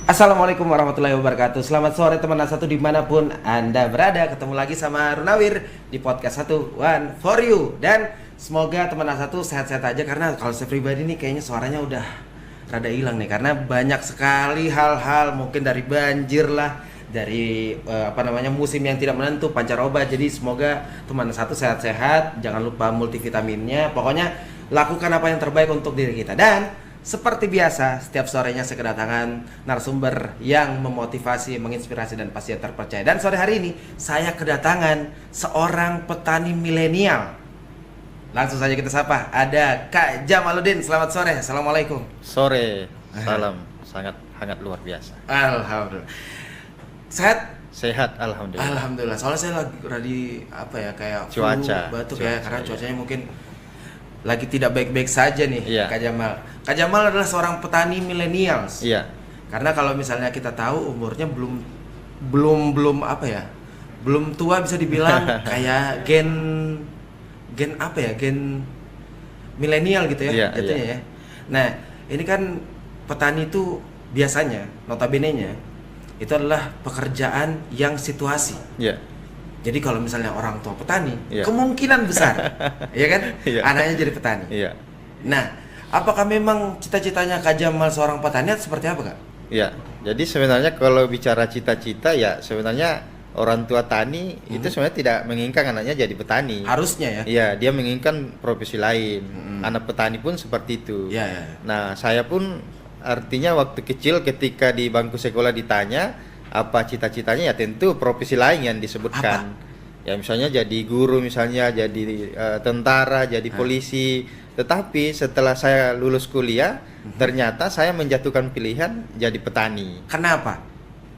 Assalamualaikum warahmatullahi wabarakatuh. Selamat sore teman satu dimanapun Anda berada. Ketemu lagi sama Runawir di podcast satu One for You. Dan semoga teman satu sehat-sehat aja. Karena kalau saya pribadi nih kayaknya suaranya udah rada hilang nih. Karena banyak sekali hal-hal, mungkin dari banjir lah, dari musim yang tidak menentu, pancaroba. Jadi semoga teman satu sehat-sehat. Jangan lupa multivitaminnya. Pokoknya lakukan apa yang terbaik untuk diri kita. Dan seperti biasa, setiap sorenya saya kedatangan narasumber yang memotivasi, menginspirasi, dan pasti terpercaya. Dan sore hari ini, saya kedatangan seorang petani milenial. Langsung saja kita sapa, ada Kak Jamaluddin. Selamat sore, Assalamualaikum. Sore, salam sangat hangat luar biasa. Alhamdulillah. Sehat? Sehat, alhamdulillah. Alhamdulillah, soalnya saya lagi kayak Cuaca, batuk cuaca, ya, karena iya. cuacanya mungkin lagi tidak baik-baik saja nih. Iya. Kak Jamal. Kak Jamal adalah seorang petani millennials. Iya, Karena kalau misalnya kita tahu umurnya belum tua bisa dibilang kayak gen milenial gitu ya, Iya, jatuhnya iya. ya. Nah, ini kan petani itu biasanya notabene-nya itu adalah pekerjaan yang situasi. iya. Jadi kalau misalnya orang tua petani, Iya. kemungkinan besar, ya kan, Iya. anaknya jadi petani. Iya, Nah, apakah memang cita-citanya Kak Jamal seorang petani atau seperti apa, Kak? iya. Jadi sebenarnya kalau bicara cita-cita ya sebenarnya orang tua tani itu sebenarnya tidak menginginkan anaknya jadi petani. Harusnya ya. Iya, dia menginginkan profesi lain. Mm-mm. Anak petani pun seperti itu. Iya, iya. Nah, saya pun artinya waktu kecil ketika di bangku sekolah ditanya apa cita-citanya, ya tentu profesi lain yang disebutkan. Ya misalnya jadi guru, misalnya jadi tentara, jadi polisi. Tetapi setelah saya lulus kuliah, ternyata saya menjatuhkan pilihan jadi petani. Kenapa?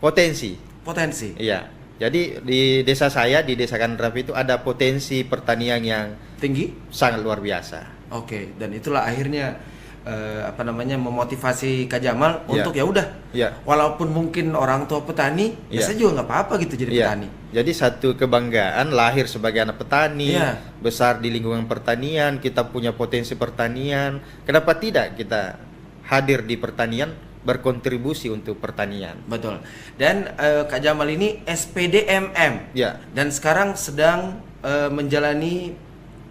Potensi. Potensi. Iya. Jadi di desa saya, di Desa Kandrapi itu ada potensi pertanian yang Tinggi? sangat luar biasa. Oke, dan itulah akhirnya memotivasi Kak Jamal Iya. untuk ya udah. Iya. Walaupun mungkin orang tua petani, Iya. biasanya juga nggak apa-apa gitu jadi Iya. petani. Jadi satu kebanggaan lahir sebagai anak petani, Iya. besar di lingkungan pertanian, kita punya potensi pertanian. Kenapa tidak kita hadir di pertanian, berkontribusi untuk pertanian? Betul. Dan Kak Jamal ini SPDMM. Ya, Dan sekarang sedang menjalani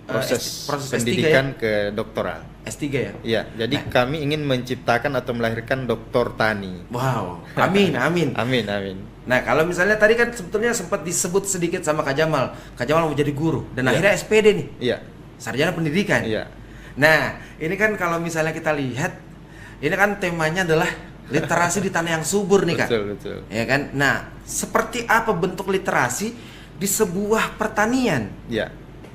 proses S3 pendidikan ya? ke doktoral. S3 ya? Ya, jadi kami ingin menciptakan atau melahirkan doktor tani. Wow. Amin, amin. Amin, amin. Nah, kalau misalnya tadi kan sebetulnya sempat disebut sedikit sama Kak Jamal. Kak Jamal mau jadi guru dan Iya. akhirnya SPD nih. Iya, Sarjana pendidikan. iya, Nah, ini kan kalau misalnya kita lihat, ini kan temanya adalah literasi di tanah yang subur nih, Kak. betul, betul. Ya kan? Nah, seperti apa bentuk literasi di sebuah pertanian? Ya,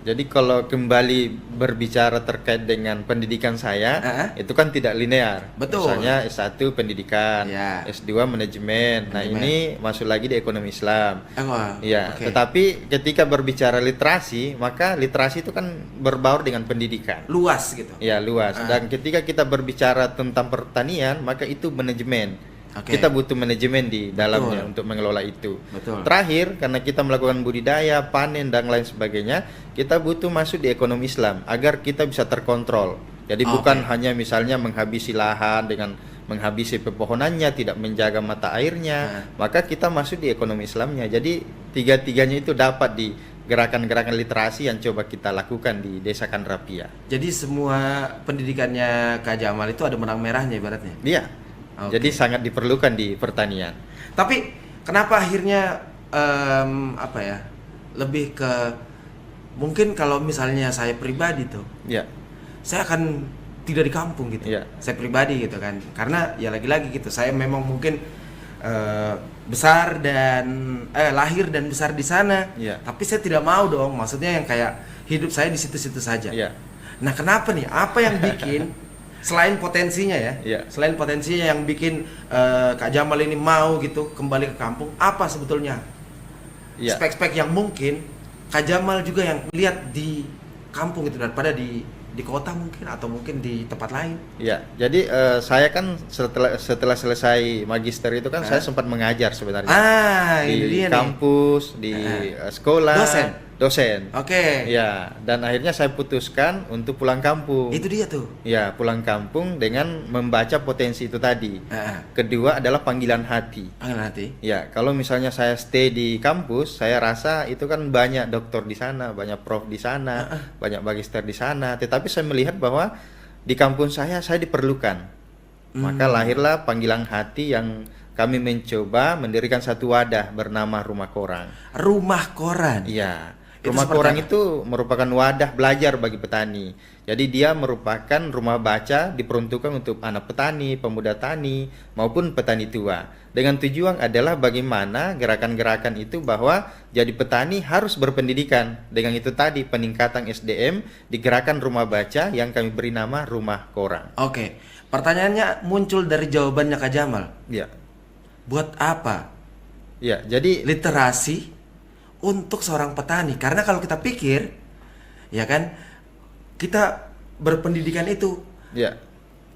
jadi kalau kembali berbicara terkait dengan pendidikan saya, itu kan tidak linear. Betul. Misalnya S1 pendidikan, Ya. S2 manajemen. Nah, Manajemen. ini masuk lagi di ekonomi Islam. Oh, Ya, oke. tetapi ketika berbicara literasi, maka literasi itu kan berbaur dengan pendidikan. Luas gitu. Ya, luas. Ah. Dan ketika kita berbicara tentang pertanian, maka itu manajemen. Oke. Kita butuh manajemen di dalamnya Betul. untuk mengelola itu. Betul. Terakhir, karena kita melakukan budidaya, panen, dan lain sebagainya, kita butuh masuk di ekonomi Islam agar kita bisa terkontrol. Jadi bukan Oke. hanya misalnya menghabisi lahan dengan menghabisi pepohonannya, tidak menjaga mata airnya, maka kita masuk di ekonomi Islamnya. Jadi tiga-tiganya itu dapat di gerakan-gerakan literasi yang coba kita lakukan di Desa Kandrapia. Jadi semua pendidikannya Kak Jamal itu ada benang merahnya ibaratnya. Iya. Oke. Jadi sangat diperlukan di pertanian. Tapi kenapa akhirnya lebih ke mungkin kalau misalnya saya pribadi tuh, Iya. saya akan tidak di kampung gitu. Iya. Saya pribadi gitu kan. Karena ya lagi-lagi gitu, saya memang mungkin lahir dan besar di sana. Iya. Tapi saya tidak mau dong, maksudnya yang kayak hidup saya di situ-situ saja. Iya. Nah, kenapa nih? Apa yang bikin selain potensinya ya? Iya. Selain potensinya yang bikin Kak Jamal ini mau gitu kembali ke kampung, apa sebetulnya? Iya. Spek-spek yang mungkin Kak Jamal juga yang lihat di kampung gitu daripada di kota mungkin atau mungkin di tempat lain. Iya, jadi saya kan setelah selesai magister itu kan saya sempat mengajar sebenarnya Ah, ini di dia nih. kampus, di sekolah. Dosen? dosen. Oke. Ya, dan akhirnya saya putuskan untuk pulang kampung. Itu dia tuh. Ya, pulang kampung dengan membaca potensi itu tadi. Heeh. Kedua adalah panggilan hati. Panggilan hati. Ya, kalau misalnya saya stay di kampus, saya rasa itu kan banyak dokter di sana, banyak prof di sana, banyak magister di sana. Tetapi saya melihat bahwa di kampus saya diperlukan. Maka lahirlah panggilan hati yang kami mencoba mendirikan satu wadah bernama Rumah Koran. Rumah Koran. Iya. Itu Rumah seperti Koran apa? itu merupakan wadah belajar bagi petani. Jadi dia merupakan rumah baca diperuntukkan untuk anak petani, pemuda tani, maupun petani tua. Dengan tujuan adalah bagaimana gerakan-gerakan itu bahwa jadi petani harus berpendidikan. Dengan itu tadi peningkatan SDM di gerakan rumah baca yang kami beri nama Rumah Koran. Oke. Pertanyaannya muncul dari jawabannya Kak Jamal. Ya. Buat apa Ya, jadi literasi untuk seorang petani? Karena kalau kita pikir, ya kan, kita berpendidikan itu ya,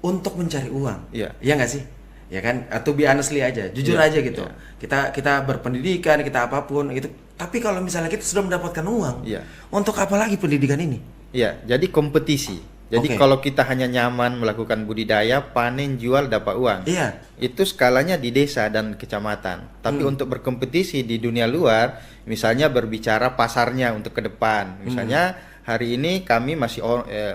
untuk mencari uang. Iya. Iya nggak sih? Ya kan? Atau be honestly aja, jujur Iya, aja gitu. iya. Kita berpendidikan, kita apapun gitu. Tapi kalau misalnya kita sudah mendapatkan uang, Iya. untuk apa lagi pendidikan ini? ya, jadi kompetisi. Jadi Oke. kalau kita hanya nyaman melakukan budidaya, panen, jual, dapat uang. Iya. Itu skalanya di desa dan kecamatan. Tapi untuk berkompetisi di dunia luar, misalnya berbicara pasarnya untuk ke depan. Misalnya hari ini kami masih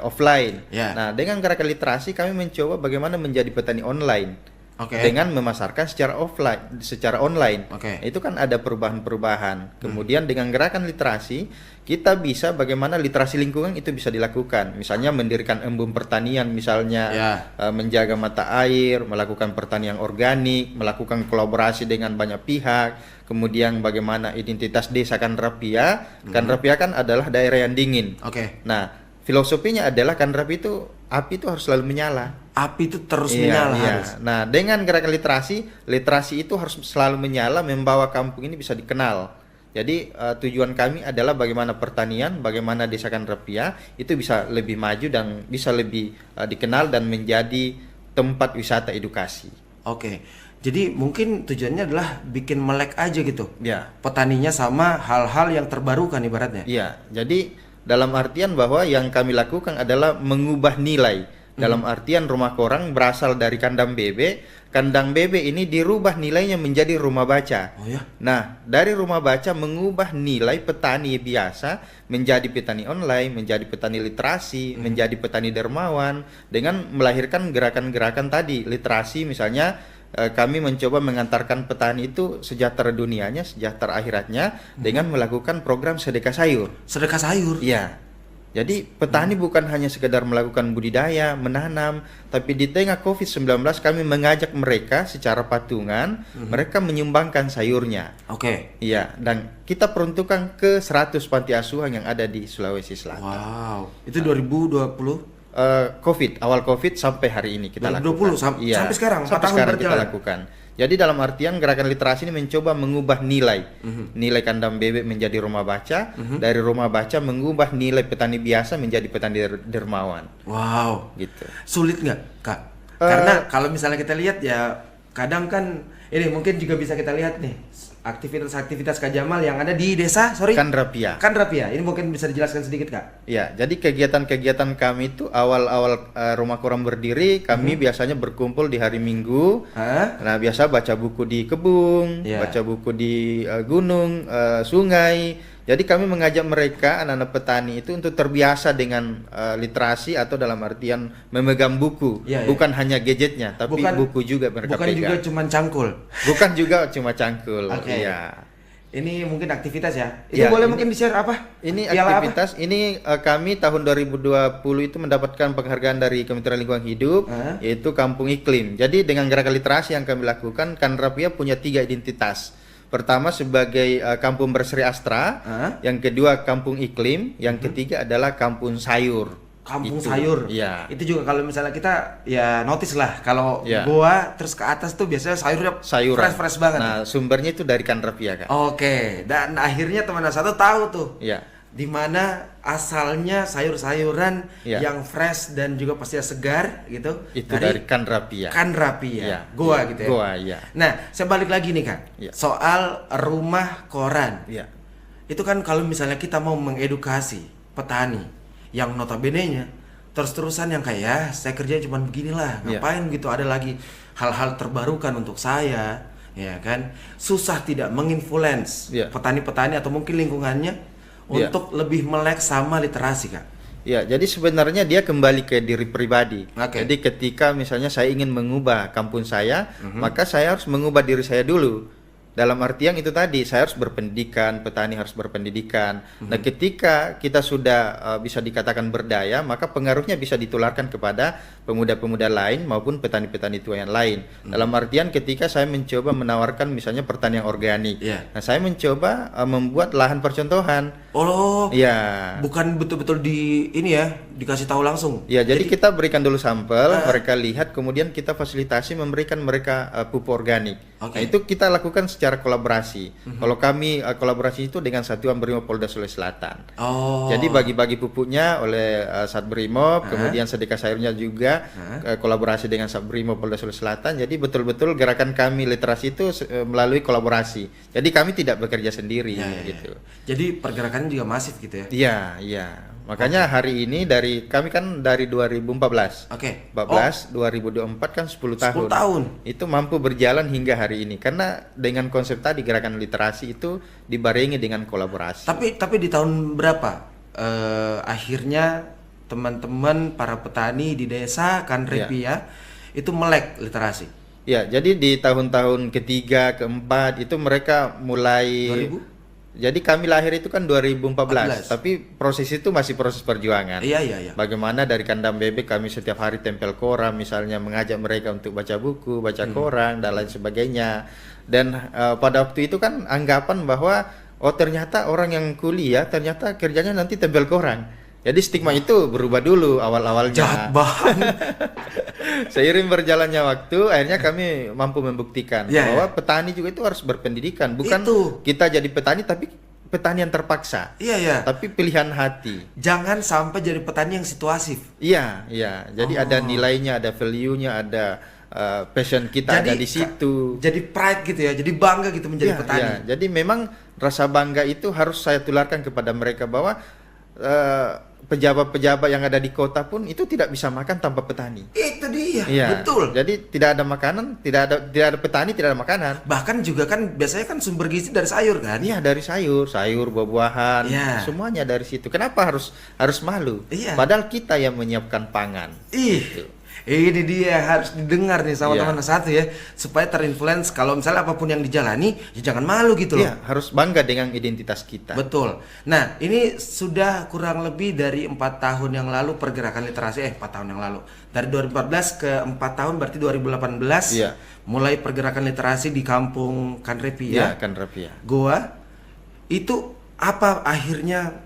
offline. Ya. Nah, dengan gerakan literasi kami mencoba bagaimana menjadi petani online. Oke. Dengan memasarkan secara offline, secara online. Oke. Itu kan ada perubahan-perubahan. Kemudian dengan gerakan literasi, kita bisa bagaimana literasi lingkungan itu bisa dilakukan. Misalnya mendirikan embung pertanian, misalnya Ya. menjaga mata air, melakukan pertanian organik, melakukan kolaborasi dengan banyak pihak. Kemudian bagaimana identitas desa Kandrapia. Kandrapia kan adalah daerah yang dingin. Oke. Nah, filosofinya adalah Kandrapia itu api itu harus selalu menyala. Api itu terus Iya, menyala iya. harus. Nah, dengan gerakan literasi itu harus selalu menyala, membawa kampung ini bisa dikenal. Jadi tujuan kami adalah bagaimana pertanian, bagaimana desa Kandrapia itu bisa lebih maju dan bisa lebih dikenal dan menjadi tempat wisata edukasi. Oke. Jadi mungkin tujuannya adalah bikin melek aja gitu. Ya. Petaninya sama hal-hal yang terbarukan ibaratnya. Iya, jadi dalam artian bahwa yang kami lakukan adalah mengubah nilai. Dalam artian Rumah Koran berasal dari kandang bebek. Kandang bebek ini dirubah nilainya menjadi rumah baca. Oh ya? Nah, dari rumah baca mengubah nilai petani biasa menjadi petani online, menjadi petani literasi, menjadi petani dermawan dengan melahirkan gerakan-gerakan tadi. Literasi misalnya kami mencoba mengantarkan petani itu sejahtera dunianya, sejahtera akhiratnya dengan melakukan program sedekah sayur. Sedekah sayur. Iya. Jadi petani bukan hanya sekedar melakukan budidaya, menanam, tapi di tengah COVID-19 kami mengajak mereka secara patungan, mereka menyumbangkan sayurnya. Oke. Iya, dan kita peruntukkan ke 100 panti asuhan yang ada di Sulawesi Selatan. Wow. Itu 2020. Awal COVID sampai hari ini kita 2020 lakukan. Iya, sampai sekarang, 4 sampai tahun sekarang kita berjalan. lakukan. Jadi dalam artian gerakan literasi ini mencoba mengubah nilai, nilai kandang bebek menjadi rumah baca, dari rumah baca mengubah nilai petani biasa menjadi petani dermawan. Wow. Gitu. Sulit nggak, Kak? Karena kalau misalnya kita lihat ya kadang kan ini mungkin juga bisa kita lihat nih aktivitas-aktivitas Kak Jamal yang ada di desa, Kandrapia. Kandrapia. Ini mungkin bisa dijelaskan sedikit, Kak? Ya, jadi kegiatan-kegiatan kami itu awal-awal Rumah Koran berdiri, kami biasanya berkumpul di hari Minggu. Hah? Nah, biasa baca buku di kebun, Iya. baca buku di gunung, sungai. Jadi kami mengajak mereka, anak-anak petani itu untuk terbiasa dengan literasi atau dalam artian memegang buku. Iya, iya. Bukan hanya gadgetnya, tapi Bukan- buku juga mereka Bukan juga pegang. cuma cangkul. Bukan juga cuma cangkul. Oke. Iya. Ini mungkin aktivitas ya. Itu Ya, boleh ini- mungkin di-share apa? Ini Piala aktivitas ini kami tahun 2020 itu mendapatkan penghargaan dari Kementerian Lingkungan Hidup, Hah? yaitu Kampung Iklim. Jadi dengan gerakan literasi yang kami lakukan, Kandrapia punya 3 identitas. Pertama sebagai kampung berseri astra, Hah? yang kedua kampung iklim, yang ketiga adalah kampung sayur. Kampung Itu. sayur. Iya. Itu juga kalau misalnya kita ya notice lah kalau Iya. gua terus ke atas tuh biasanya sayurnya Sayuran. fresh banget. Nah, sumbernya itu dari Kandrapia, Kak. Oke, dan akhirnya teman satu tahu tuh Iya. di mana asalnya sayur-sayuran Iya. yang fresh dan juga pastinya segar gitu. Itu dari Kandrapia. Kandrapia. Iya. Goa Iya. gitu ya. Goa, iya. Nah, saya balik lagi nih, Kak. Iya. Soal Rumah Koran. Iya. itu kan kalau misalnya kita mau mengedukasi petani yang notabene-nya terus-terusan yang kayak ya saya kerja cuma beginilah, ngapain gitu, ada lagi hal-hal terbarukan untuk saya, ya kan, susah tidak menginfluence petani-petani atau mungkin lingkungannya untuk lebih melek sama literasi, Kak. Ya, jadi sebenarnya dia kembali ke diri pribadi. Oke. Jadi ketika misalnya saya ingin mengubah kampung saya, maka saya harus mengubah diri saya dulu. Dalam artian itu tadi, saya harus berpendidikan, petani harus berpendidikan. Nah, ketika kita sudah bisa dikatakan berdaya, maka pengaruhnya bisa ditularkan kepada pemuda-pemuda lain maupun petani-petani tua yang lain. Dalam artian ketika saya mencoba menawarkan misalnya pertanian organik. Nah, saya mencoba membuat lahan percontohan. Oh, ya. Bukan betul-betul di ini ya, dikasih tahu langsung. Ya, jadi kita berikan dulu sampel, mereka lihat, kemudian kita fasilitasi memberikan mereka pupuk organik. Nah, itu kita lakukan secara kolaborasi. Kalau kami kolaborasi itu dengan Satuan Brimob Polda Sulawesi Selatan. Jadi bagi-bagi pupuknya oleh Sat Brimob, kemudian sedekah sayurnya juga kolaborasi dengan Sat Brimob Polda Sulawesi Selatan. Jadi betul-betul gerakan kami literasi itu melalui kolaborasi. Jadi kami tidak bekerja sendiri gitu. Jadi pergerakannya juga masif gitu ya. Iya, iya. Makanya hari ini kami kan dari 2014. 2024 kan 10 tahun. 10 tahun. Itu mampu berjalan hingga hari ini karena dengan konsep tadi gerakan literasi itu dibarengi dengan kolaborasi. Tapi di tahun berapa akhirnya teman-teman para petani di desa Kanrepia itu melek literasi? Ya, jadi di tahun-tahun ketiga, keempat itu mereka mulai 2000? Jadi kami lahir itu kan 2014, tapi proses itu masih proses perjuangan. Iya. Bagaimana dari kandang bebek kami setiap hari tempel koran, misalnya mengajak mereka untuk baca buku, baca koran dan lain sebagainya. Dan pada waktu itu kan anggapan bahwa ternyata orang yang kuliah ternyata kerjanya nanti tempel koran. Jadi stigma itu berubah dulu awal-awalnya. Jahat banget. Seiring berjalannya waktu, akhirnya kami mampu membuktikan bahwa petani juga itu harus berpendidikan. Bukan kita jadi petani, tapi petani yang terpaksa. Iya. Tapi pilihan hati. Jangan sampai jadi petani yang situasif. Iya. Jadi ada nilainya, ada value-nya, ada passion kita ada di situ. Jadi pride gitu ya, jadi bangga gitu menjadi petani. Iya. Jadi memang rasa bangga itu harus saya tularkan kepada mereka bahwa pejabat-pejabat yang ada di kota pun itu tidak bisa makan tanpa petani. Itu dia, betul. Jadi tidak ada makanan, tidak ada petani, tidak ada makanan. Bahkan juga kan biasanya kan sumber gizi dari sayur kan? Iya, dari sayur, buah-buahan, semuanya dari situ. Kenapa harus malu? Padahal kita yang menyiapkan pangan. Gitu. Ini dia harus didengar nih sama teman satu ya, supaya terinfluence kalau misalnya apapun yang dijalani ya jangan malu gitu loh. Harus bangga dengan identitas kita. Betul. Nah, ini sudah kurang lebih dari 4 tahun yang lalu pergerakan literasi 4 tahun yang lalu. Dari 2014 ke 4 tahun berarti 2018 mulai pergerakan literasi di kampung Kanrepia. Kanrepia. Goa itu apa akhirnya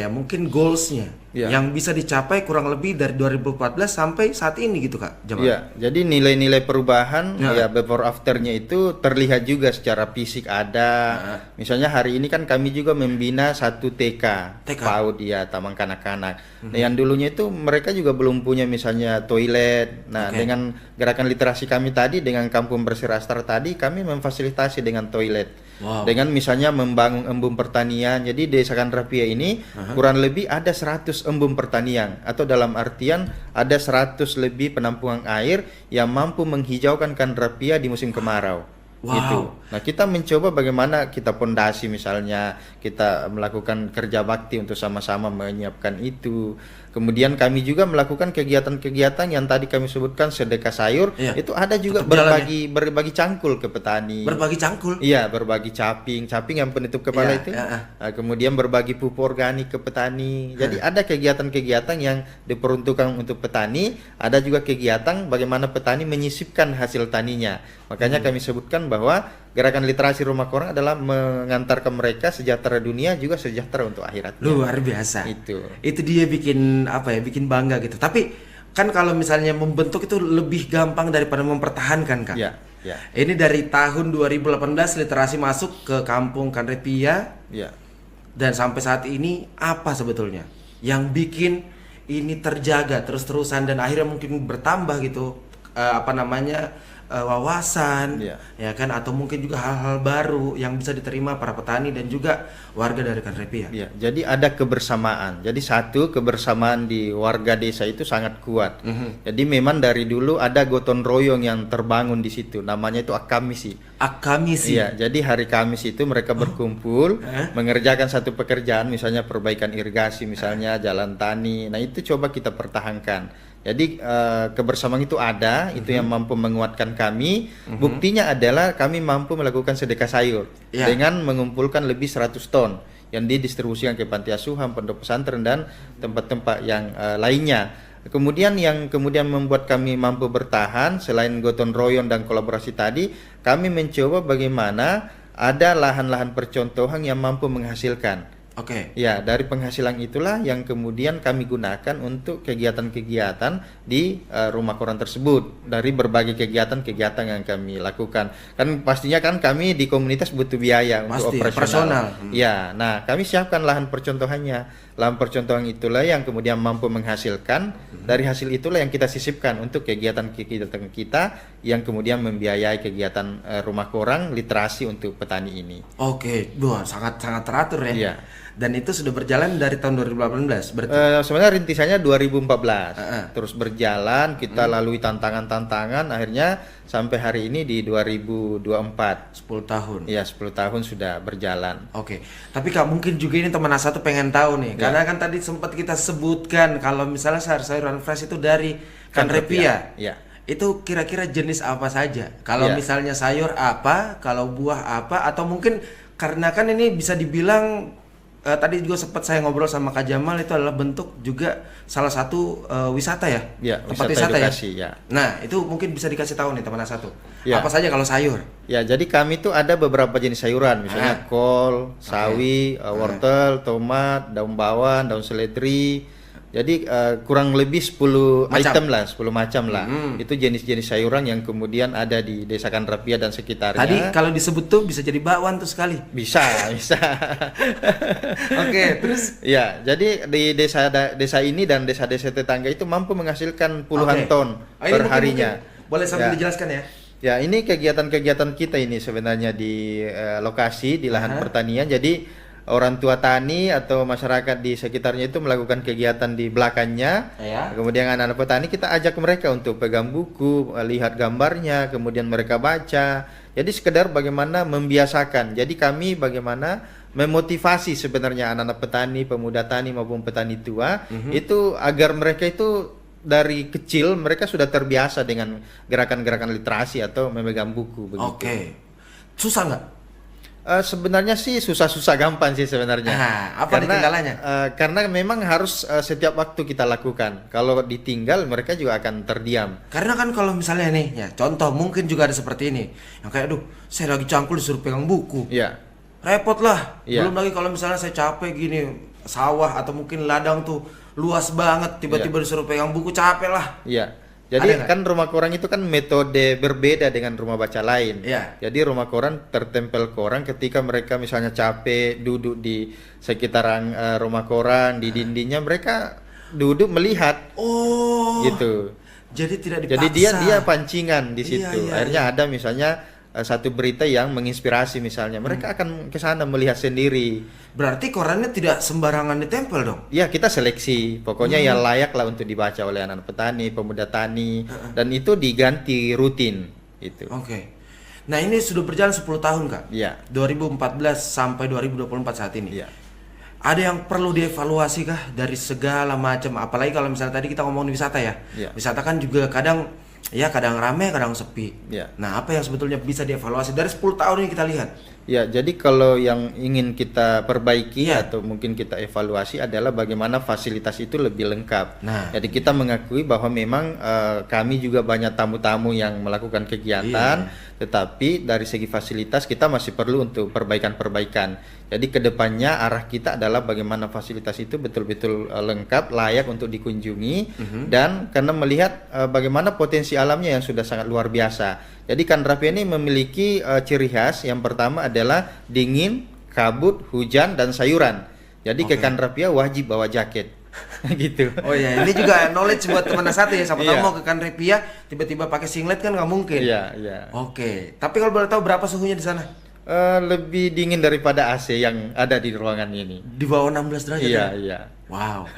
mungkin goalsnya yang bisa dicapai kurang lebih dari 2014 sampai saat ini gitu Kak Jamal. Jadi nilai-nilai perubahan before afternya itu terlihat juga secara fisik ada. Misalnya hari ini kan kami juga membina satu TK. PAUD taman kanak-kanak. Nah, yang dulunya itu mereka juga belum punya misalnya toilet. Nah, dengan gerakan literasi kami tadi dengan Kampung Bersih Rastar tadi kami memfasilitasi dengan toilet. Dengan misalnya membangun embung pertanian. Jadi Desa Kanrepia ini kurang lebih ada 100 embung pertanian, atau dalam artian ada 100 lebih penampungan air yang mampu menghijaukan Kanrepia di musim kemarau. Gitu. Nah, kita mencoba bagaimana kita pondasi misalnya, kita melakukan kerja bakti untuk sama-sama menyiapkan itu. Kemudian kami juga melakukan kegiatan-kegiatan yang tadi kami sebutkan sedekah sayur. Itu ada juga berbagi cangkul ke petani. Berbagi cangkul? Iya, berbagi caping yang penutup kepala itu. Nah, kemudian berbagi pupuk organik ke petani. Jadi ada kegiatan-kegiatan yang diperuntukkan untuk petani, ada juga kegiatan bagaimana petani menyisipkan hasil taninya. Makanya kami sebutkan bahwa gerakan literasi Rumah Koran adalah mengantarkan mereka sejahtera dunia juga sejahtera untuk akhirat. Luar biasa. Itu dia bikin bangga gitu. Tapi kan kalau misalnya membentuk itu lebih gampang daripada mempertahankan Kak. Ini dari tahun 2018 literasi masuk ke kampung Kanrepia. Dan sampai saat ini apa sebetulnya yang bikin ini terjaga terus-terusan dan akhirnya mungkin bertambah gitu wawasan, Iya. ya kan, atau mungkin juga hal-hal baru yang bisa diterima para petani dan juga warga dari Kanreapia. Ya, jadi ada kebersamaan. Jadi satu kebersamaan di warga desa itu sangat kuat. Jadi memang dari dulu ada gotong royong yang terbangun di situ. Namanya itu Akamisi. Akamisi. Iya, jadi hari Kamis itu mereka berkumpul mengerjakan satu pekerjaan, misalnya perbaikan irigasi, misalnya jalan tani. Nah, itu coba kita pertahankan. Jadi kebersamaan itu ada, itu yang mampu menguatkan kami. Buktinya adalah kami mampu melakukan sedekah sayur dengan mengumpulkan lebih 100 ton yang didistribusikan ke panti asuhan, pondok pesantren dan tempat-tempat yang lainnya. Kemudian yang kemudian membuat kami mampu bertahan selain gotong royong dan kolaborasi tadi, kami mencoba bagaimana ada lahan-lahan percontohan yang mampu menghasilkan. Oke. Ya, dari penghasilan itulah yang kemudian kami gunakan untuk kegiatan-kegiatan di rumah koran tersebut. Dari berbagai kegiatan-kegiatan yang kami lakukan. Kan pastinya kan kami di komunitas butuh biaya untuk operasional. Ya, nah kami siapkan lahan percontohannya. Lahan percontohan itulah yang kemudian mampu menghasilkan. Dari hasil itulah yang kita sisipkan untuk kegiatan-kegiatan kita yang kemudian membiayai kegiatan rumah koran literasi untuk petani ini. Oke, wah sangat teratur ya. Iya. Dan itu sudah berjalan dari tahun 2018 berarti. Sebenarnya rintisannya 2014, terus berjalan, kita lalui tantangan-tantangan, akhirnya sampai hari ini di 2024. 10 tahun. Iya, 10 tahun sudah berjalan. Oke, tapi Kak mungkin juga ini teman satu pengen tahu nih, karena kan tadi sempat kita sebutkan kalau misalnya sayur-sayuran fresh itu dari Kanreapia. Iya. Itu kira-kira jenis apa saja? Kalau misalnya sayur apa, kalau buah apa, atau mungkin karena kan ini bisa dibilang tadi juga sempat saya ngobrol sama Kak Jamal, itu adalah bentuk juga salah satu wisata ya? Ya, tempat wisata edukasi, ya? Nah, itu mungkin bisa dikasih tahu nih teman satu. Ya. Apa saja kalau sayur? Ya, jadi kami tuh ada beberapa jenis sayuran, misalnya kol, sawi, wortel, tomat, daun bawang, daun seledri. Jadi kurang lebih 10 item lah, 10 macam lah. Itu jenis-jenis sayuran yang kemudian ada di Desa Kanreapia dan sekitarnya. Tadi kalau disebut tuh bisa jadi bakwan tuh sekali. Bisa. Oke, terus? Ya, jadi di desa ini dan desa-desa tetangga itu mampu menghasilkan puluhan ton per harinya. Boleh sambil dijelaskan ya? Ya, ini kegiatan-kegiatan kita ini sebenarnya di lokasi, di lahan pertanian. Jadi orang tua tani atau masyarakat di sekitarnya itu melakukan kegiatan di belakangnya. Kemudian anak-anak petani kita ajak mereka untuk pegang buku, lihat gambarnya, kemudian mereka baca. Jadi sekedar bagaimana membiasakan. Jadi kami bagaimana memotivasi sebenarnya anak-anak petani, pemuda tani maupun petani tua itu agar mereka itu dari kecil mereka sudah terbiasa dengan gerakan-gerakan literasi atau memegang buku begitu. Oke. Susah nggak? Sebenarnya sih susah-susah gampang sih sebenarnya. Apa kendalanya? Karena memang harus setiap waktu kita lakukan. Kalau ditinggal mereka juga akan terdiam. Karena kan kalau misalnya nih, ya contoh mungkin juga ada seperti ini. Yang kayak, aduh, saya lagi cangkul disuruh pegang buku. Iya. Repot lah. Iya. Belum lagi kalau misalnya saya capek gini, sawah atau mungkin ladang tuh luas banget, tiba-tiba disuruh pegang buku, capek lah. Iya. Jadi kan rumah koran itu kan metode berbeda dengan rumah baca lain. Iya. Jadi rumah koran tertempel koran ketika mereka misalnya capek duduk di sekitaran rumah koran, di dindingnya mereka duduk melihat. Oh. Gitu. Jadi tidak dipaksa. Jadi dia pancingan di situ. Iya, Akhirnya ada misalnya satu berita yang menginspirasi misalnya. Mereka akan ke sana melihat sendiri. Berarti korannya tidak sembarangan ditempel dong? Ya, kita seleksi. Pokoknya yang layak lah untuk dibaca oleh anak petani, pemuda tani, dan itu diganti rutin itu. Oke. Nah, ini sudah berjalan 10 tahun, Kak. Iya. 2014 sampai 2024 saat ini. Iya. Ada yang perlu dievaluasi kah dari segala macam, apalagi kalau misalnya tadi kita ngomongin wisata ya. Iya. Wisata kan juga kadang rame, kadang sepi. Iya. Nah, apa yang sebetulnya bisa dievaluasi dari 10 tahun ini kita lihat? Ya, jadi kalau yang ingin kita perbaiki Iya. atau mungkin kita evaluasi adalah bagaimana fasilitas itu lebih lengkap. Nah. Jadi kita mengakui bahwa memang kami juga banyak tamu-tamu yang melakukan kegiatan, tetapi dari segi fasilitas kita masih perlu untuk perbaikan-perbaikan. Jadi kedepannya arah kita adalah bagaimana fasilitas itu betul-betul lengkap, layak untuk dikunjungi, dan karena melihat bagaimana potensi alamnya yang sudah sangat luar biasa. Jadi Kanreapia ini memiliki ciri khas. Yang pertama adalah dingin, kabut, hujan, dan sayuran. Jadi ke Kanreapia wajib bawa jaket. gitu. Oh ya, ini juga knowledge buat teman satu ya. Siapa tahu Iya. mau ke Canrepia tiba-tiba pakai singlet kan nggak mungkin. Iya, iya. Oke, tapi kalau boleh tahu berapa suhunya di sana? Lebih dingin daripada AC yang ada di ruangan ini. Di bawah 16 derajat Iya, ya? iya. Wow.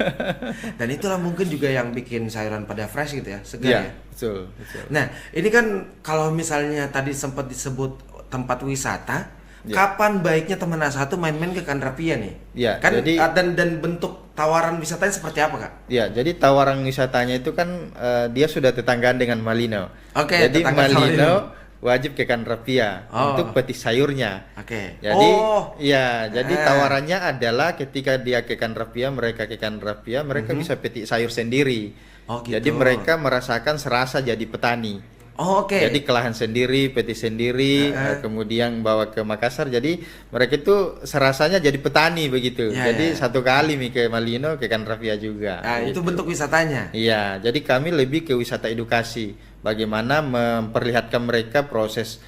Dan itulah mungkin juga yang bikin sayuran pada fresh gitu ya, segar Iya, ya. betul, betul. Nah, ini kan kalau misalnya tadi sempat disebut tempat wisata, Ya. kapan baiknya teman satu main-main ke Canrepia nih? Ya, Kan jadi- dan bentuk tawaran wisatanya seperti apa, Kak? Ya, jadi tawaran wisatanya itu kan dia sudah tetanggaan dengan Malino. Oke, jadi tetangga sama Malino. Malino wajib ke Canrepia Oh. untuk petis sayurnya. Oke. Jadi Oh. ya, jadi Ah. tawarannya adalah ketika dia ke Canrepia, mereka ke Canrepia, mereka bisa petik sayur sendiri. Oh, gitu. Jadi mereka merasakan serasa jadi petani. Oh, oke. Jadi kelahan sendiri, petik sendiri, kemudian bawa ke Makassar. Jadi mereka itu serasanya jadi petani begitu. Ya, jadi ya. satu kali nih ke Malino, ke Canrepia juga. Nah, itu gitu. bentuk wisatanya. Iya, jadi kami lebih ke wisata edukasi. Bagaimana memperlihatkan mereka proses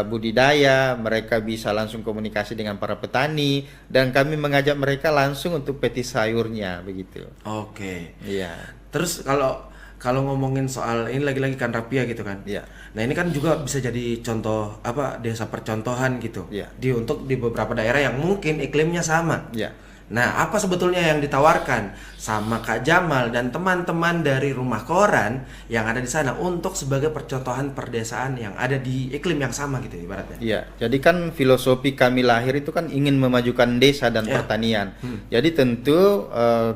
budidaya, mereka bisa langsung komunikasi dengan para petani, dan kami mengajak mereka langsung untuk petis sayurnya begitu. Oke. Iya. Terus kalau ngomongin soal ini lagi-lagi Canrepia gitu kan. Iya. Nah, ini kan juga bisa jadi contoh desa percontohan gitu. Iya. Untuk di beberapa daerah yang mungkin iklimnya sama. Iya. Nah, apa sebetulnya yang ditawarkan sama Kak Jamal dan teman-teman dari Rumah Koran yang ada di sana untuk sebagai percontohan perdesaan yang ada di iklim yang sama gitu ibaratnya? Iya, jadi kan filosofi kami lahir itu kan ingin memajukan desa dan Ya. pertanian. Jadi tentu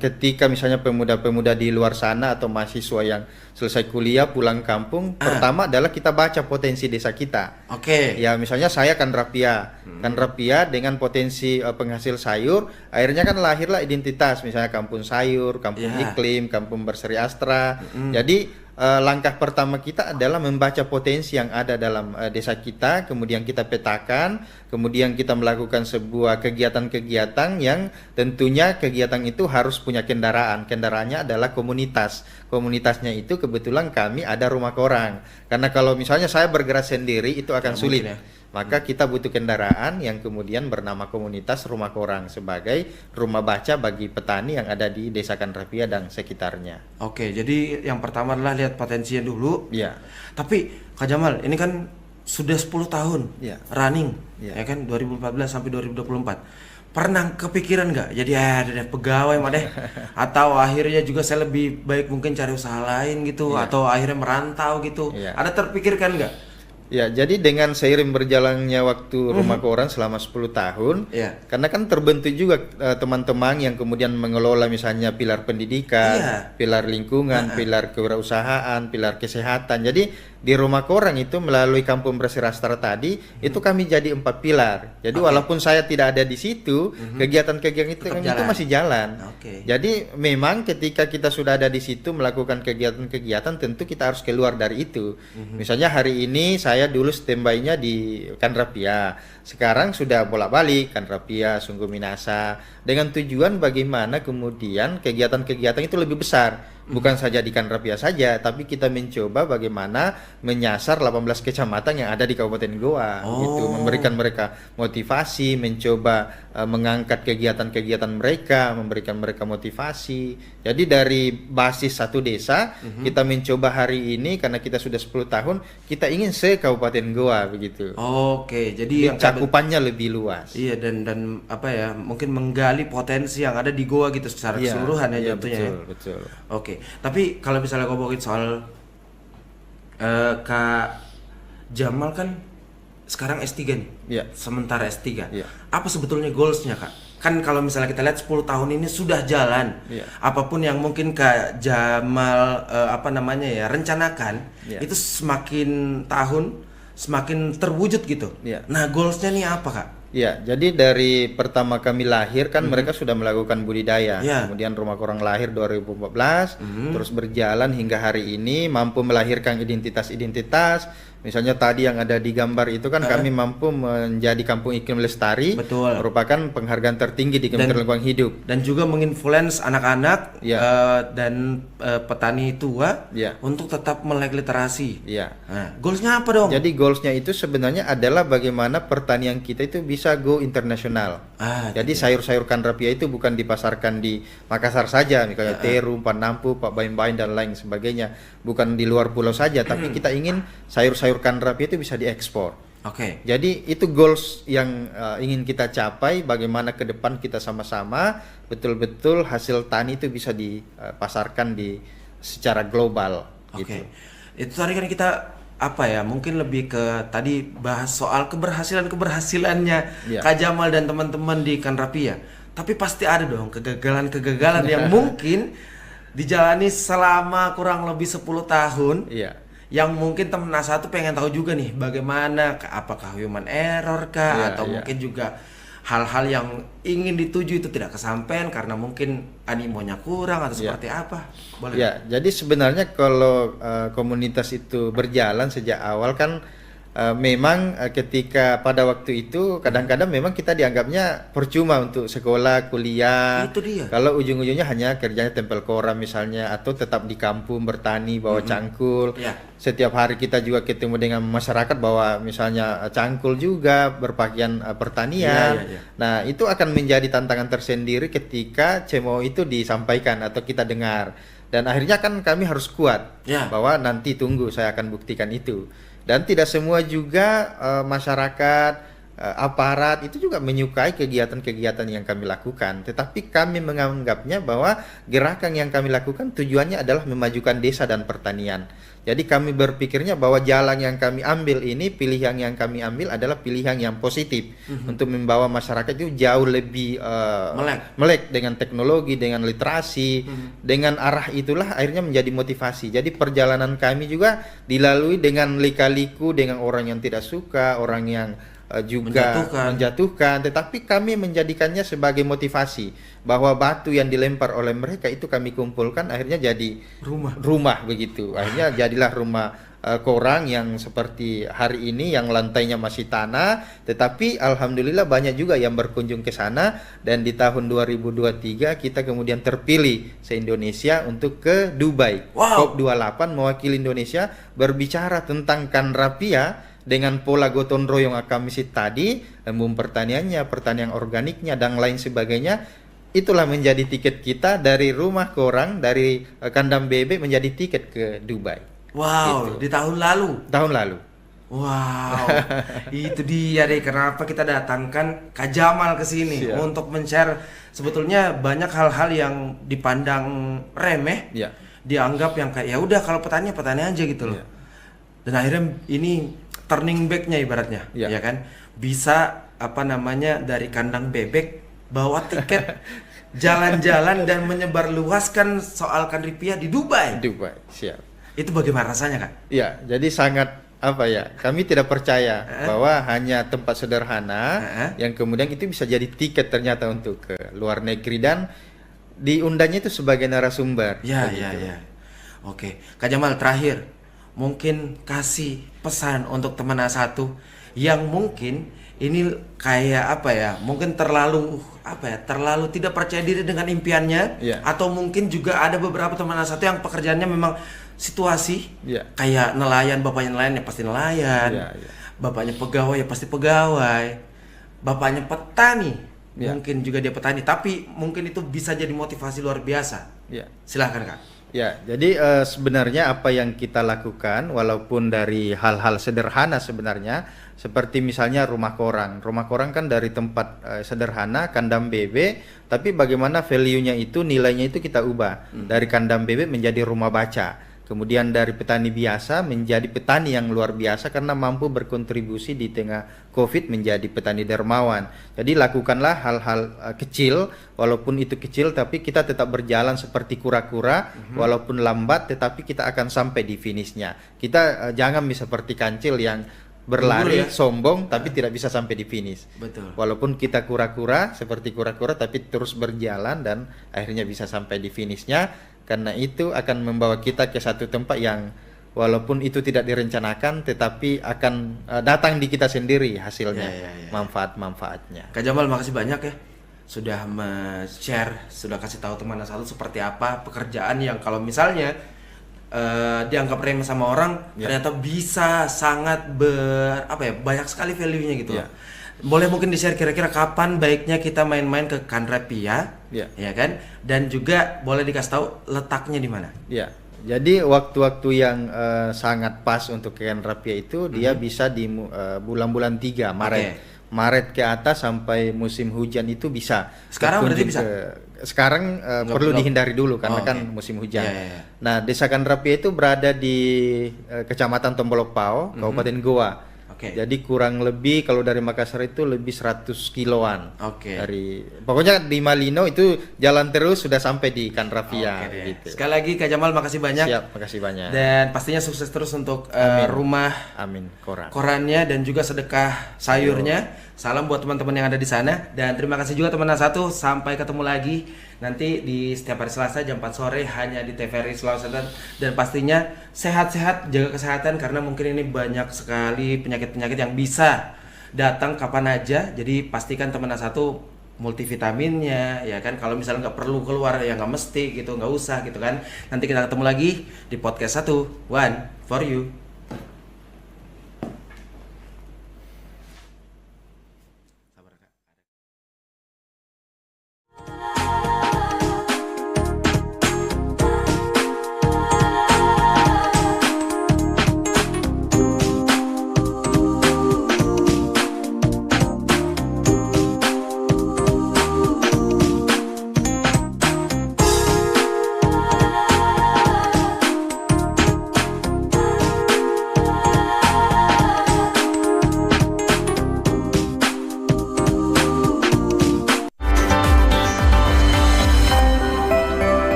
ketika misalnya pemuda-pemuda di luar sana atau mahasiswa yang selesai kuliah pulang kampung, pertama adalah kita baca potensi desa kita. Oke. Ya misalnya saya Canrepia, Canrepia dengan potensi penghasil sayur, akhirnya kan lahirlah identitas, misalnya kampung sayur, kampung Ya. iklim, kampung berseri astra. Jadi langkah pertama kita adalah membaca potensi yang ada dalam desa kita, kemudian kita petakan, kemudian kita melakukan sebuah kegiatan-kegiatan yang tentunya kegiatan itu harus punya kendaraan. Kendaraannya adalah komunitas. Komunitasnya itu kebetulan kami ada Rumah Koran. Karena kalau misalnya saya bergerak sendiri itu akan Nggak sulit. mungkin ya. Maka kita butuh kendaraan yang kemudian bernama komunitas Rumah Koran sebagai rumah baca bagi petani yang ada di Desa Canrepia dan sekitarnya. Oke, jadi yang pertama adalah lihat potensinya dulu. Ya, Tapi Kak Jamal, ini kan sudah 10 tahun Iya. running, Iya. ya kan 2014 sampai 2024. Pernah kepikiran nggak? Jadi ada deh pegawai mah deh, atau akhirnya juga saya lebih baik mungkin cari usaha lain gitu, Iya. atau akhirnya merantau gitu. Iya. Ada terpikirkan nggak? Ya, jadi dengan seiring berjalannya waktu Rumah Koran selama 10 tahun, Iya. karena kan terbentuk juga teman-teman yang kemudian mengelola misalnya pilar pendidikan, Iya. pilar lingkungan, pilar kewirausahaan, pilar kesehatan. Jadi di Rumah Koran itu melalui Kampung Berseri Astra tadi, itu kami jadi 4 pilar. Jadi walaupun saya tidak ada di situ, kegiatan-kegiatan itu, Tetap itu jalan. masih jalan. Oke. Jadi memang ketika kita sudah ada di situ melakukan kegiatan-kegiatan, tentu kita harus keluar dari itu. Misalnya hari ini saya dulu standby-nya di Canrepia, sekarang sudah bolak-balik Canrepia, Sungguh Minasa, dengan tujuan bagaimana kemudian kegiatan-kegiatan itu lebih besar. Bukan saja di Canrepia saja, tapi kita mencoba bagaimana menyasar 18 kecamatan yang ada di Kabupaten Goa, gitu, memberikan mereka motivasi, mencoba mengangkat kegiatan-kegiatan mereka, memberikan mereka motivasi. Jadi dari basis satu desa, kita mencoba hari ini karena kita sudah 10 tahun, kita ingin se-Kabupaten Goa begitu. Oke, jadi Jadi yang cakupannya lebih luas. iya dan apa ya, mungkin menggali potensi yang ada di Goa gitu secara Iya, keseluruhan ya iya, tentunya ya. betul, betul. Oke, tapi kalau misalnya ngomongin soal Kak Jamal kan sekarang S3 nih. Iya. Sementara S3. Iya. Apa sebetulnya goalsnya, Kak? Kan kalau misalnya kita lihat 10 tahun ini sudah jalan. Iya. Apapun yang mungkin Kak Jamal rencanakan, Iya. itu semakin tahun semakin terwujud gitu. Iya. Nah, goalsnya nih apa, Kak? Ya, jadi dari pertama kami lahir kan mereka sudah melakukan budidaya. Ya. Kemudian Rumah Koran lahir 2014, terus berjalan hingga hari ini mampu melahirkan identitas-identitas, Misalnya tadi yang ada di gambar itu kan kami mampu menjadi kampung iklim lestari, Betul. merupakan penghargaan tertinggi di Kementerian Lingkungan Hidup. Dan juga menginfluence anak-anak Ya. dan petani tua Ya. untuk tetap melek literasi. Iya. Nah, goalsnya apa dong? Jadi goalsnya itu sebenarnya adalah bagaimana pertanian kita itu bisa go internasional. Jadi sayur-sayur kanrapia itu bukan dipasarkan di Makassar saja, misalnya Teru, Panampu, Pak Bain-Bain dan lain sebagainya. Bukan di luar pulau saja, tapi kita ingin sayur-sayur kanrapia itu bisa diekspor. Oke. Jadi itu goals yang ingin kita capai, bagaimana ke depan kita sama-sama betul-betul hasil tani itu bisa dipasarkan secara global. Oke. Gitu. Itu tadi kan kita apa ya? Mungkin lebih ke tadi bahas soal keberhasilannya Iya. Kak Jamal dan teman-teman di Kanrapia. Tapi pasti ada dong kegagalan-kegagalan yang mungkin dijalani selama kurang lebih 10 tahun. Iya. Yang mungkin teman satu pengen tahu juga nih bagaimana, apakah human error kah, Iya, atau iya. mungkin juga hal-hal yang ingin dituju itu tidak kesampaian karena mungkin animonya kurang atau Iya. seperti apa? Boleh? Ya, jadi sebenarnya kalau komunitas itu berjalan sejak awal kan memang ketika pada waktu itu kadang-kadang memang kita dianggapnya percuma untuk sekolah, kuliah. Itu dia. Kalau ujung-ujungnya hanya kerjanya tempel koram misalnya, atau tetap di kampung bertani bawa cangkul. Ya. Setiap hari kita juga ketemu dengan masyarakat bahwa misalnya cangkul juga berpakaian pertanian. Iya. Nah, itu akan menjadi tantangan tersendiri ketika CMO itu disampaikan atau kita dengar. Dan akhirnya kan kami harus kuat Ya. bahwa nanti tunggu saya akan buktikan itu. Dan tidak semua juga masyarakat, aparat itu juga menyukai kegiatan-kegiatan yang kami lakukan. Tetapi kami menganggapnya bahwa gerakan yang kami lakukan tujuannya adalah memajukan desa dan pertanian. Jadi kami berpikirnya bahwa jalan yang kami ambil ini, pilihan yang kami ambil adalah pilihan yang positif untuk membawa masyarakat itu jauh lebih melek dengan teknologi, dengan literasi, dengan arah itulah akhirnya menjadi motivasi. Jadi perjalanan kami juga dilalui dengan lika-liku, dengan orang yang tidak suka, orang yang juga menjatuhkan, tetapi kami menjadikannya sebagai motivasi bahwa batu yang dilempar oleh mereka itu kami kumpulkan akhirnya jadi rumah begitu. Akhirnya jadilah rumah korang yang seperti hari ini yang lantainya masih tanah, tetapi alhamdulillah banyak juga yang berkunjung ke sana, dan di tahun 2023 kita kemudian terpilih se-Indonesia untuk ke Dubai. COP28 mewakili Indonesia berbicara tentang Kanrapia dengan pola gotong royong akamisit tadi, pertaniannya, pertanian organiknya dan lain sebagainya. Itulah menjadi tiket kita dari rumah ke orang, dari kandang bebek menjadi tiket ke Dubai. Wow, Gitu. di tahun lalu. Tahun lalu. Wow, itu dia deh kenapa kita datangkan Kak Jamal ke sini untuk men-share sebetulnya banyak hal-hal yang dipandang remeh, dianggap yang kayak ya udah kalau petani aja gitu loh. Dan akhirnya ini turning back-nya ibaratnya, ya kan? Bisa dari kandang bebek bawa tiket jalan-jalan dan menyebarluaskan soal Kanrapia di Dubai. Siap. Itu bagaimana rasanya, Kak? Ya, jadi sangat kami tidak percaya bahwa hanya tempat sederhana yang kemudian itu bisa jadi tiket ternyata untuk ke luar negeri, dan diundangnya itu sebagai narasumber. Ya. Oke, Kak Jamal terakhir mungkin kasih pesan untuk teman A1 yang mungkin ini kayak mungkin terlalu tidak percaya diri dengan impiannya, atau mungkin juga ada beberapa teman A1 yang pekerjaannya memang situasi, kayak nelayan, bapaknya nelayan ya pasti nelayan, bapaknya pegawai ya pasti pegawai, bapaknya petani mungkin juga dia petani, tapi mungkin itu bisa jadi motivasi luar biasa. Silahkan, Kak. Ya, jadi sebenarnya apa yang kita lakukan walaupun dari hal-hal sederhana sebenarnya, seperti misalnya rumah korang. Rumah korang kan dari tempat sederhana, kandang bebek, tapi bagaimana value-nya itu, nilainya itu kita ubah. Dari kandang bebek menjadi rumah baca. Kemudian dari petani biasa menjadi petani yang luar biasa karena mampu berkontribusi di tengah COVID menjadi petani dermawan. Jadi lakukanlah hal-hal kecil, walaupun itu kecil tapi kita tetap berjalan seperti kura-kura, walaupun lambat tetapi kita akan sampai di finishnya. Kita jangan seperti kancil yang berlari sombong tapi tidak bisa sampai di finish. Betul. Walaupun kita kura-kura seperti kura-kura tapi terus berjalan dan akhirnya bisa sampai di finishnya. Karena itu akan membawa kita ke satu tempat yang walaupun itu tidak direncanakan, tetapi akan datang di kita sendiri hasilnya, manfaat-manfaatnya. Kak Jamal, makasih banyak ya sudah share, sudah kasih tahu teman satu seperti apa pekerjaan yang kalau misalnya dianggap remeh sama orang, ternyata bisa sangat banyak sekali value-nya gitu. Boleh mungkin di-share kira-kira kapan baiknya kita main-main ke Kanrapia, ya kan? Dan juga boleh dikasih tahu letaknya di mana? Ya, jadi waktu-waktu yang sangat pas untuk ke Kanrapia itu dia bisa di bulan-bulan 3 Maret. Maret ke atas sampai musim hujan itu bisa. Sekarang berarti bisa? Sekarang perlu dihindari dulu karena kan musim hujan. Nah, Desa Kanrapia itu berada di Kecamatan Tombolok Pao, Kabupaten Goa. Jadi kurang lebih kalau dari Makassar itu lebih 100 kiloan. Pokoknya di Malino itu jalan terus sudah sampai di Kanrapia gitu. Sekali lagi Kak Jamal, makasih banyak. Siap, makasih banyak. Dan pastinya sukses terus untuk rumah korannya dan juga sedekah sayurnya. Salam buat teman-teman yang ada di sana dan terima kasih juga teman satu. Sampai ketemu lagi nanti di setiap hari Selasa jam 4 sore hanya di TVRI Sulawesi Selatan, dan pastinya sehat-sehat, jaga kesehatan karena mungkin ini banyak sekali penyakit-penyakit yang bisa datang kapan aja. Jadi pastikan teman satu multivitaminnya, ya kan. Kalau misalnya nggak perlu keluar ya nggak mesti gitu, nggak usah gitu kan. Nanti kita ketemu lagi di podcast 1 One for You.